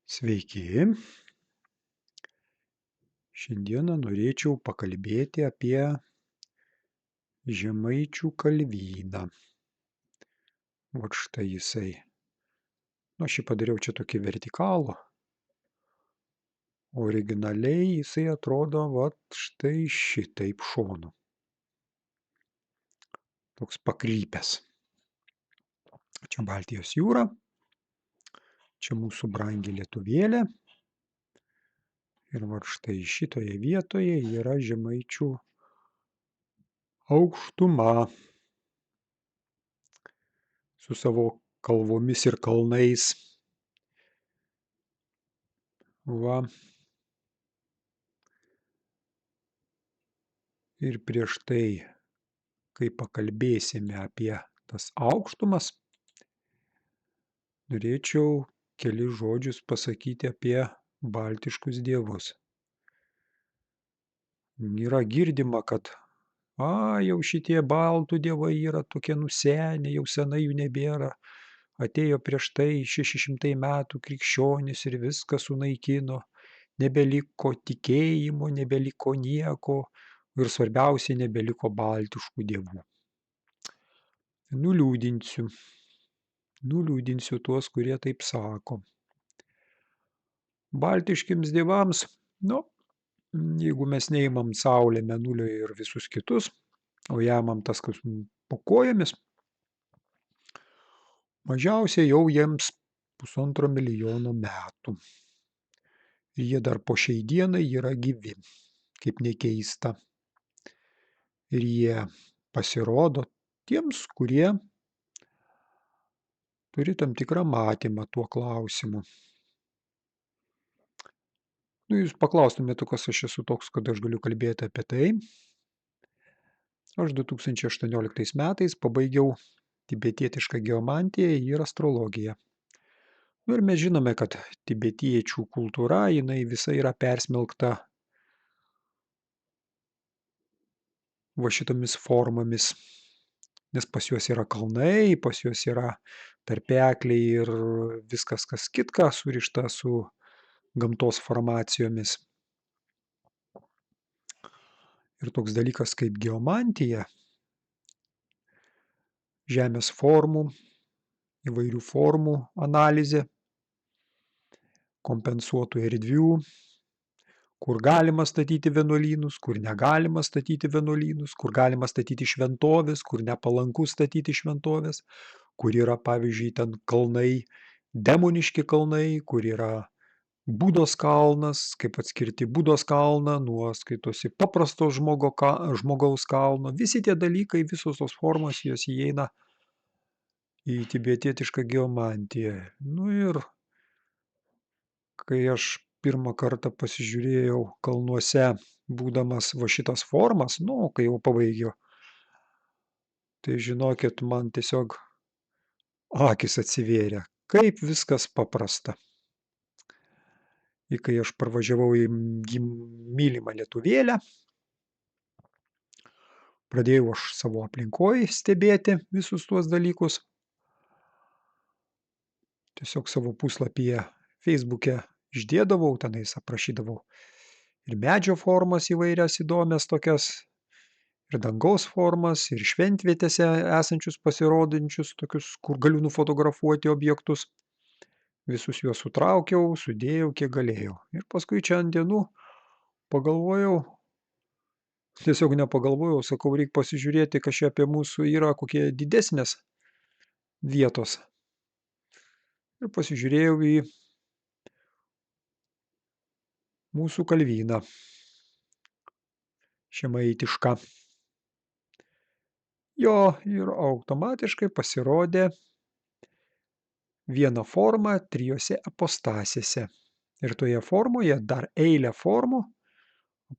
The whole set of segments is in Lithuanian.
Sveiki. Šiandieną norėčiau pakalbėti apie žemaičių kalvyną. Vat štai jisai. Nu, aš jį padariau čia tokį vertikalų. Originaliai jisai atrodo vat štai šitaip šonu. Toks pakrypęs. Čia Baltijos jūra. Čia mūsų brangi lietuvėlė. Ir vat štai šitoje vietoje yra žemaičių aukštuma. Su savo kalvomis ir kalnais. Va. Ir prieš tai, kai pakalbėsime apie tas aukštumas, norėčiau kelis žodžius pasakyti apie baltiškus dievus. Yra girdima, kad jau šitie baltų dievai yra tokie nusenę, jau senai jų nebėra. Atėjo prieš tai 600 metų krikščionys ir viską sunaikino. Nebeliko tikėjimo, nebeliko nieko ir svarbiausia, nebeliko baltiškų dievų. Nuliūdinsiu tuos, kurie taip sako. Baltiškiams dievams, jeigu mes neimam Saulę, Mėnulio ir visus kitus, o jamam tas, kas po kojomis, mažiausiai jau jiems 1,5 milijono metų. Ir jie dar po šiai dienai yra gyvi, kaip nekeista. Ir jie pasirodo tiems, kurie turi tam tikrą matymą tuo klausimu. Jūs paklaustumėte, kas aš esu toks, kad aš galiu kalbėti apie tai. Aš 2018 metais pabaigiau tibetietišką geomantiją ir astrologiją. Ir mes žinome, kad tibetiečių kultūra, jinai visa yra persmelkta va šitomis formomis. Nes pas juos yra kalnai, pas juos yra tarpekliai ir viskas, kas kitka, surišta su gamtos formacijomis. Ir toks dalykas kaip geomantija, žemės formų, įvairių formų analizė, kompensuotų erdvių, kur galima statyti vienuolynus, kur negalima statyti vienuolynus, kur galima statyti šventovės, kur nepalanku statyti šventovės, kur yra, pavyzdžiui, ten kalnai, demoniški kalnai, kur yra Budos kalnas, kaip atskirti Budos kalną nuo skaitosi paprasto žmogaus kalno. Visi tie dalykai, visos tos formos, jos įeina į tibetietišką geomantiją. Ir kai aš pirmą kartą pasižiūrėjau kalnuose, būdamas va šitas formas, kai jau pabaigiau, tai žinokit, man tiesiog akys atsivėrė, kaip viskas paprasta. Ir kai aš parvažiavau į mylimą lietuvėlę, pradėjau aš savo aplinkoje stebėti visus tuos dalykus. Tiesiog savo puslapyje Facebook'e išdėdavau, tenais aprašydavau ir medžio formas įvairias įdomias tokias, ir dangaus formas, ir šventvietėse esančius pasirodančius tokius, kur galiu nufotografuoti objektus. Visus juos sutraukiau, sudėjau, kiek galėjau. Ir paskui čia ant dienų pagalvojau, tiesiog nepagalvojau, sakau, reikia pasižiūrėti, kas čia apie mūsų yra, kokie didesnės vietos. Ir pasižiūrėjau į mūsų kalvyną žemaitišką. Jo, ir automatiškai pasirodė viena forma 3 apostasėse. Ir toje formoje dar eilė formų,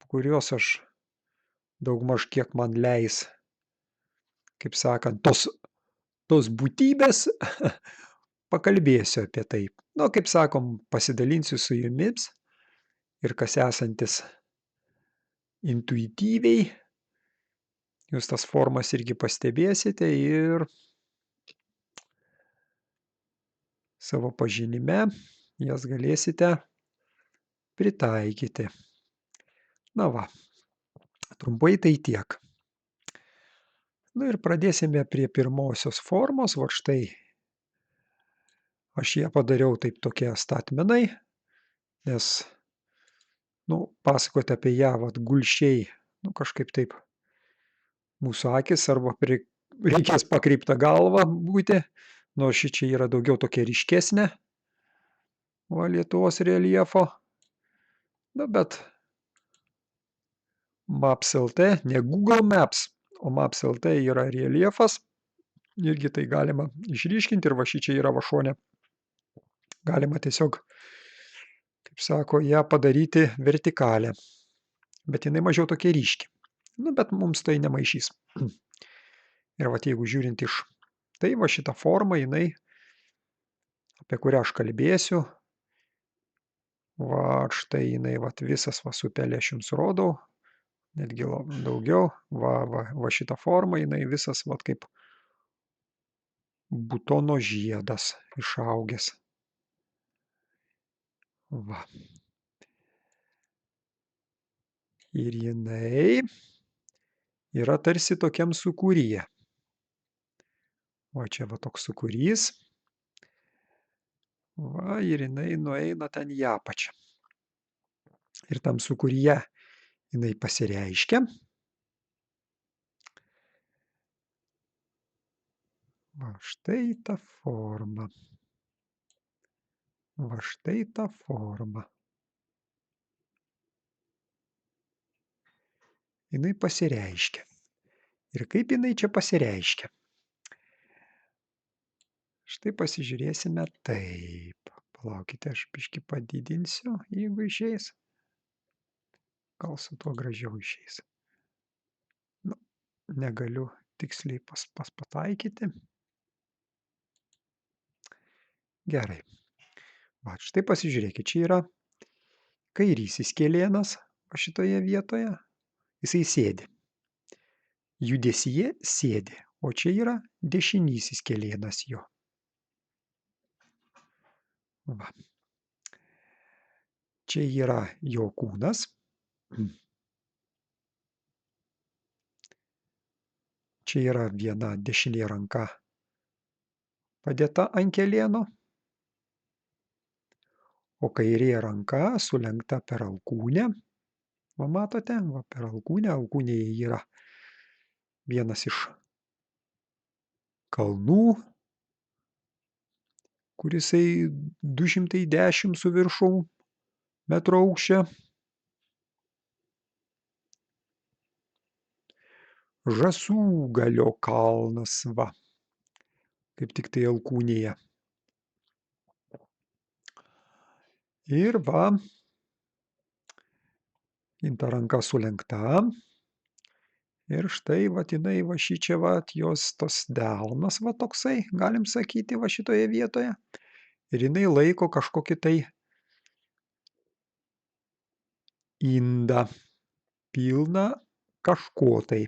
kurios aš daugmaž kiek man leis, kaip sakant, tos būtybės, pakalbėsiu apie tai. Kaip sakom, pasidalinsiu su jumis ir kas esantis intuityviai, jūs tas formas irgi pastebėsite ir savo pažinime jas galėsite pritaikyti. Na va, trumpai tai tiek. Na ir pradėsime prie pirmosios formos. Va štai aš ją padariau taip tokie statmenai, nes, pasakoti apie ją gulsčiai, kažkaip taip mūsų akis arba reikės pakreiptą galvą būti, nors šičia yra daugiau tokia ryškesnė Lietuvos reljefo. Na, bet Maps.lt, ne Google Maps, o Maps.lt yra reljefas. Irgi tai galima išryškinti ir va šičia yra šone. Galima tiesiog, kaip sako, ją padaryti vertikalę. Bet jinai mažiau tokia ryški. Bet mums tai nemaišys. Ir va jeigu žiūrint iš, tai va šita forma, jinai, apie kurią aš kalbėsiu, va štai jinai, visas su pelė aš jums rodau, netgi daugiau, va šita forma, jinai visas kaip butono žiedas išaugęs. Va. Ir jinai yra tarsi tokiam sūkuryje. O čia toks sūkurys. Va, ir jinai nueina ten į apačią. Ir tam sūkuryje jinai pasireiškia. Va štai ta forma. Va štai ta forma. Jinai pasireiškia. Ir kaip jinai čia pasireiškia? Štai pasižiūrėsime taip. Palaukite, aš biškį padidinsiu, jeigu išeis. Gal su tuo gražiau išeis. Negaliu tiksliai pataikyti. Gerai. Va, štai pasižiūrėkit, čia yra kairysis kėlėnas šitoje vietoje. Jisai sėdi. Judesyje sėdi, o čia yra dešinysis kėlėnas jo. Va. Čia yra jo kūnas. Čia yra viena dešinė ranka padėta ant kėlėno, o kairė ranka sulenkta per alkūnę. Va matote, va per alkūnę. Alkūnėje yra vienas iš kalnų, kurisai 210 su viršum metro aukščio. Žasūgalio kalnas, va, kaip tik tai alkūnėje. Ir va, ta ranka sulenkta. Ir štai, jinai, šičia, jos tos delnas, toksai, galim sakyti, šitoje vietoje. Ir jinai laiko kažkokį tai indą, pilną kažko tai.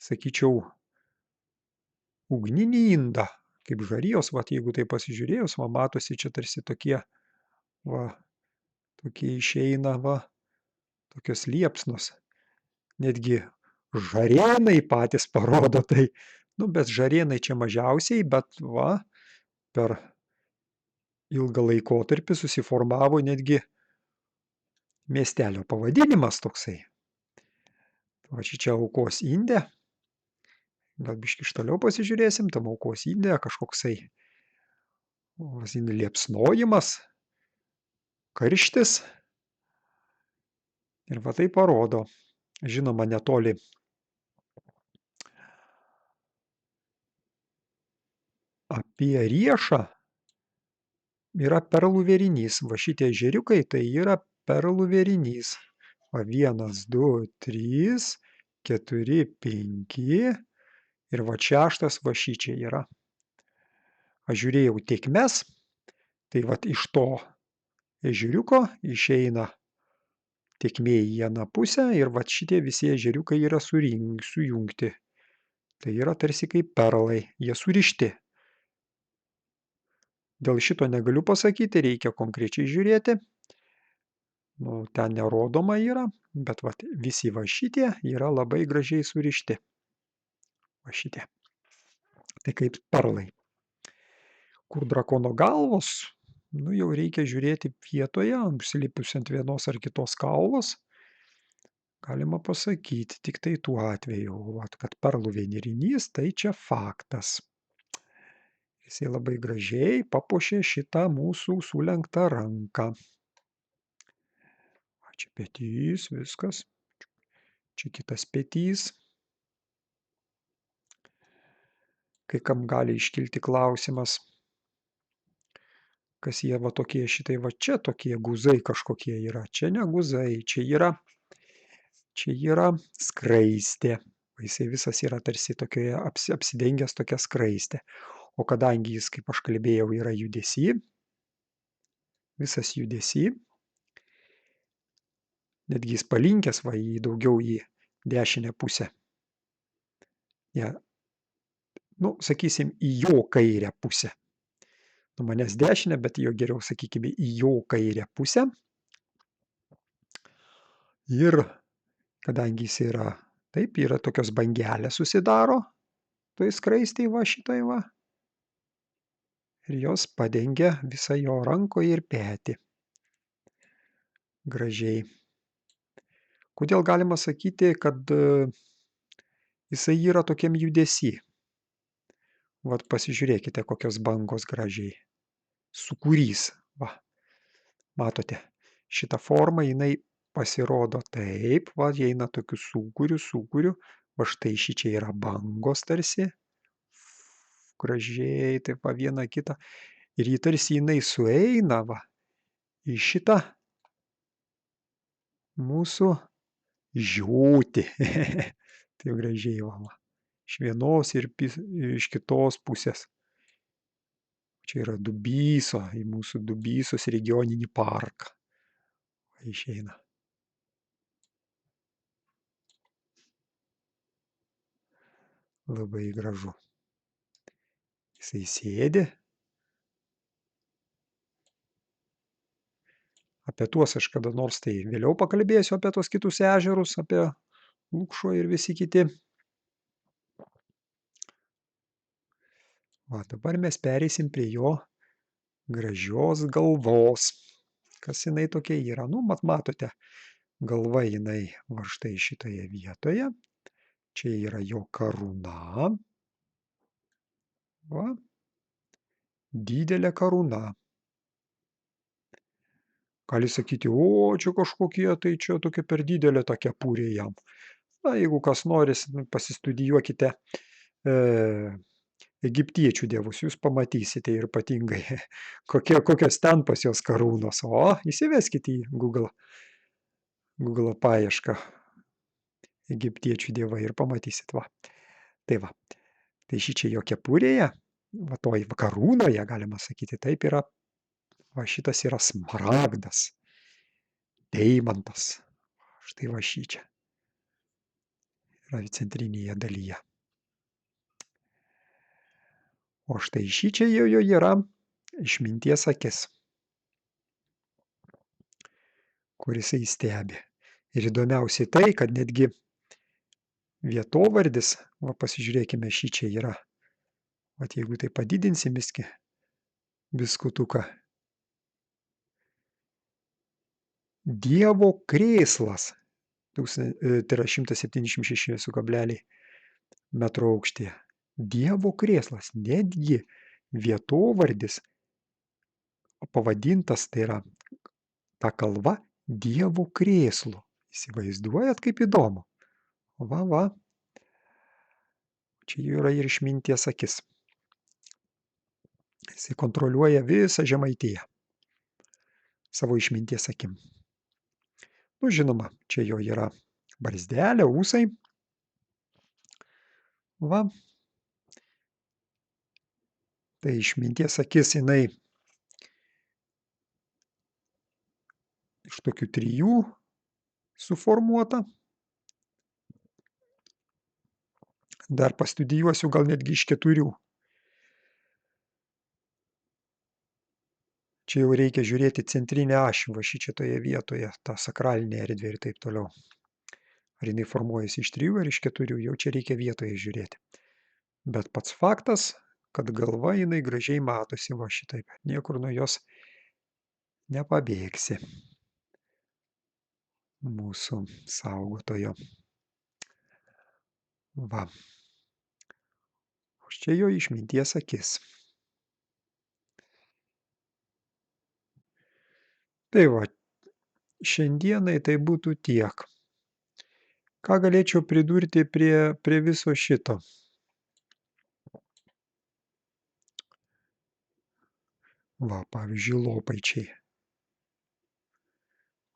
Sakyčiau, ugninį indą, kaip žarijos, jeigu tai pasižiūrėjus, matosi čia tarsi tokie, tokie išeina, tokios liepsnos. Netgi žarėnai patys parodo tai. Bet žarėnai čia mažiausiai, bet per ilgą laikotarpį susiformavo netgi miestelio pavadinimas toksai. Va čia aukos inde. Gal biškį iš toliau pasižiūrėsim, tam aukos inde kažkoksai liepsnojimas, karštis. Ir tai parodo. Žinoma, netoli apie riešą yra perlų vėrinys. Va šitie ežeriukai tai yra perlų vėrinys. 1, 2, 3, 4, 5 ir 6 šičia yra. Aš žiūrėjau tėkmes, tai iš to ežeriuko išeina tėkmė į vieną pusę ir šitie visi ežeriukai yra sujungti. Tai yra tarsi kaip perlai, jie surišti. Dėl šito negaliu pasakyti, reikia konkrečiai žiūrėti. Nu, ten nerodoma yra, bet vat, visi va šitie yra labai gražiai surišti. Va šitie. Tai kaip perlai. Kur drakono galvos, nu jau reikia žiūrėti vietoje, užsilipus ant vienos ar kitos kalvos. Galima pasakyti tik tai tuo atveju, vat, kad perlų vėrinys, tai čia faktas. Jisai labai gražiai papuošė šitą mūsų sulenktą ranką. Čia petys, viskas. Čia kitas petys. Kai kam gali iškilti klausimas, kas jie va tokie šitai, va čia tokie guzai kažkokie yra. Čia ne guzai, čia yra skraistė. Jisai visas yra tarsi tokioje apsidengęs tokia skraistė. O kadangi jis, kaip aš kalbėjau, yra judesy, visas judesy, netgi jis palinkęs va daugiau į dešinę pusę. Ja, nu, sakysim, į jo kairę pusę. Nu, manęs dešinę, bet jo geriau, sakykime, į jo kairę pusę. Ir kadangi jis yra, taip, yra tokios bangelės susidaro, toj skraistėj va šitai va. Ir jos padengia visą jo rankoje ir petį. Gražiai. Kodėl galima sakyti, kad jisai yra tokiam judesy? Vat pasižiūrėkite, kokios bangos gražiai. Sūkurys. Va. Matote, šita forma jinai pasirodo taip, va, jie eina tokiu sūkuriu, va štai šičia yra bangos tarsi, gražiai, taip va, viena kita, ir jį tarsi jinai sueina, va, į šitą mūsų žiūtį, taip gražiai, va, iš vienos ir iš kitos pusės. Čia yra Dubyso, į mūsų Dubysos regioninį parką. Išeina. Labai gražu. Jisai sėdi. Apie tuos aš kada nors tai vėliau pakalbėsiu, apie tos kitus ežerus, apie Lukšo ir visi kiti. Va, dabar mes pereisim prie jo gražios galvos. Kas jinai tokia yra? Nu, matote, galva jinai va štai šitoje vietoje. Čia yra jo karūna. Va. Didelė karūna. Gali sakyti, o čia kažkokie, tai čia tokia per didelė ta kepurė jam. Na, jeigu kas nori, pasistudijuokite egiptiečių dievus, jūs pamatysite ir ypatingai, kokios ten pas jos karūnos. O, įsiveskite į Google paiešką egiptiečių dievai ir pamatysit. Va. Tai va, tai šičia jo kepurėje, va toj karūnoje, galima sakyti, taip yra, va šitas yra smaragdas, deimantas. Štai va šičia yra centrinėje dalyje. O štai šičia jo yra išminties akis, kuris jisai stebi. Ir įdomiausiai tai, kad netgi vietovardis, va pasižiūrėkime, šičia yra, va jeigu tai padidinsim biskutuką, Dievo krėslas, tai yra 176,5 metro aukštyje. Dievo krėslas, netgi vietovardis pavadintas, tai yra ta kalva Dievo krėslu. Įsivaizduojat, kaip įdomu? Va, va. Čia yra ir išminties akis. Jisai kontroliuoja visą Žemaitiją savo išminties akim. Nu, žinoma, čia jo yra barzdelė, ūsai. Va. Tai išminties akis jinai iš tokių 3 suformuota. Dar pastudijuosiu gal netgi iš 4. Čia jau reikia žiūrėti centrinę ašį, va šičia toje vietoje, tą sakralinę erdvę ir taip toliau. Ar jinai formuojasi iš 3 ar iš 4, jau čia reikia vietoje žiūrėti. Bet pats faktas, kad galva jinai gražiai matosi va šitaip. Niekur nuo jos nepabėgsi. Mūsų saugotojo. Va. O čia jo išminties akis. Tai va, šiandienai tai būtų tiek. Ką galėčiau pridurti prie viso šito? Va, pavyzdžiui, lopaičiai.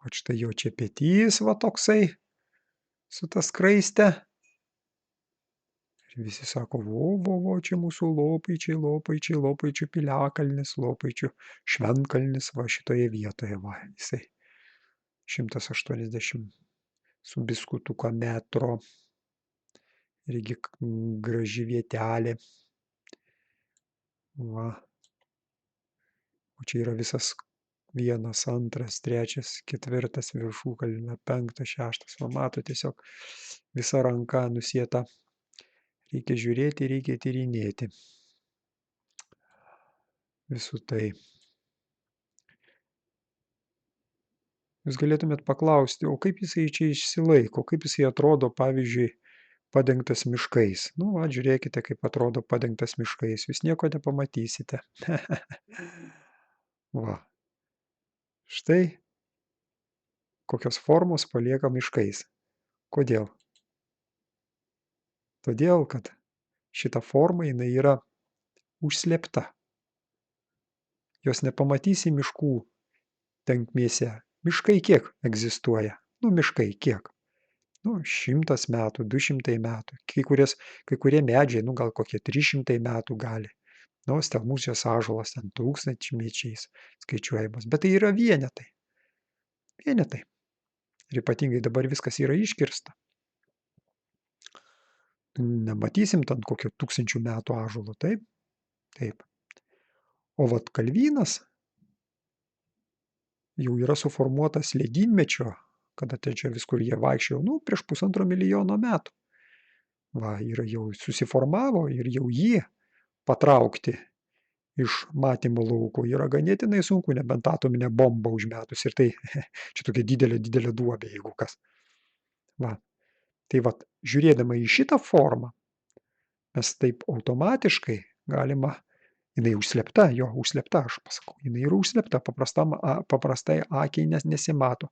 O štai jo čia petys, va toksai, su ta skraiste. Ir visi sako, vo, čia mūsų lopaičiai, lopaičių piliakalnis, lopaičių šventkalnis, va šitoje vietoje, va, jisai 180 su biskutuką metro. Irgi graži vietelė. Va. O čia yra visas 1, 2, 3, 4 viršukalnė, 5, 6. Va mato, tiesiog visa ranka nusėta. Reikia žiūrėti, reikia tyrinėti. Visų tai. Jūs galėtumėt paklausti, o kaip jisai čia išsilaiko, kaip jisai atrodo, pavyzdžiui, padengtas miškais. Nu, va, žiūrėkite, kaip atrodo padengtas miškais. Jūs nieko nepamatysite. Va. Štai kokios formos palieka miškais. Kodėl? Todėl, kad šita forma jinai yra užslėpta. Jos nepamatysi miškų tankmėse. Miškai kiek egzistuoja? Nu, miškai kiek? Nu, 100 metų, 200 metų. Kai kurie medžiai, nu, gal kokie 300 metų gali. Nu, stelmužės ąžuolas ten tūkstantmečiais skaičiuojamas. Bet tai yra vienetai. Vienetai. Ir ypatingai dabar viskas yra iškirsta. Nematysim ten kokio 1000 metų ąžuolo, taip? Taip. O vat kalvynas jau yra suformuotas ledynmečio, kada čia viskur jie vaikščiojo, nu, prieš 1,5 milijono metų. Va, ir jau susiformavo ir jau jį patraukti iš matymo lauko yra ganėtinai sunku, nebent atominę bombą užmetus. Ir tai čia tokia didelė duobė, jeigu kas. Va. Tai va, žiūrėdama į šitą formą, mes taip automatiškai galima, jinai užslėpta, aš pasakau, jinai yra užslėpta, paprastai akiai nesimato.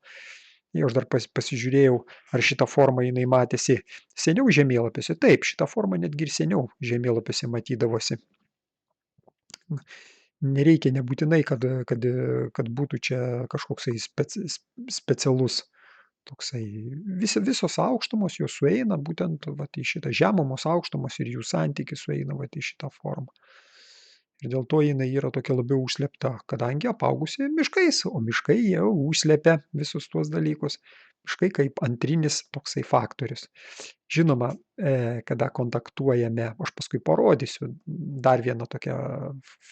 Jau aš dar pasižiūrėjau, ar šitą formą jinai matėsi seniau žemėlapiuose. Taip, šitą formą netgi ir seniau žemėlapiuose matydavosi. Nereikia nebūtinai, kad būtų čia kažkoksai specialus toksai. Visos aukštumos jos sueina būtent vat, į šitą žemumos aukštumos ir jų santykis sueina vat, į šitą formą. Ir dėl to jinai yra tokia labiau užslėpta, kadangi apaugusi miškais, o miškai jau užslėpia visus tuos dalykus. Miškai kaip antrinis toksai faktorius. Žinoma, kada kontaktuojame, aš paskui parodysiu dar vieną tokią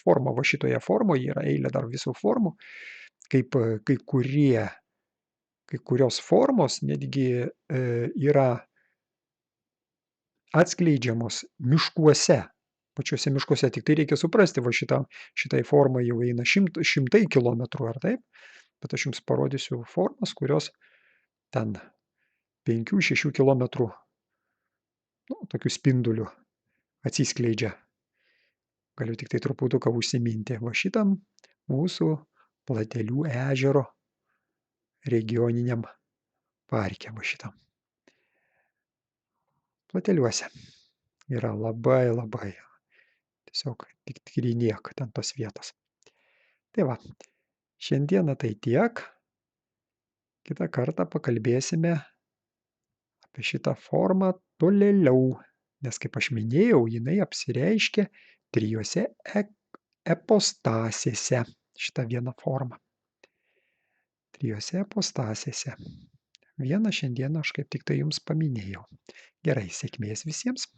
formą, va šitoje formoje yra eilė dar visų formų, kaip kai kurios formos netgi yra atskleidžiamos miškuose. Pačiuose miškuose, tik tai reikia suprasti, va šitai formai jau eina šimtai kilometrų, ar taip? Bet aš jums parodysiu formas, kurios ten 5-6 kilometrų, nu, tokių spindulių atsiskleidžia. Galiu tik tai truputuką užsiminti. Va šitam mūsų Platelių ežero regioniniam parke, va šitam. Plateliuose yra labai. Tiesiog tik tyrinėk ten tos vietos. Tai va, šiandieną tai tiek. Kitą kartą pakalbėsime apie šitą formą tolėliau, nes, kaip aš minėjau, jinai apsireiškia 3 epostasėse, šitą vieną formą. 3 epostasėse. Vieną šiandieną aš kaip tik tai jums paminėjau. Gerai, sėkmės visiems.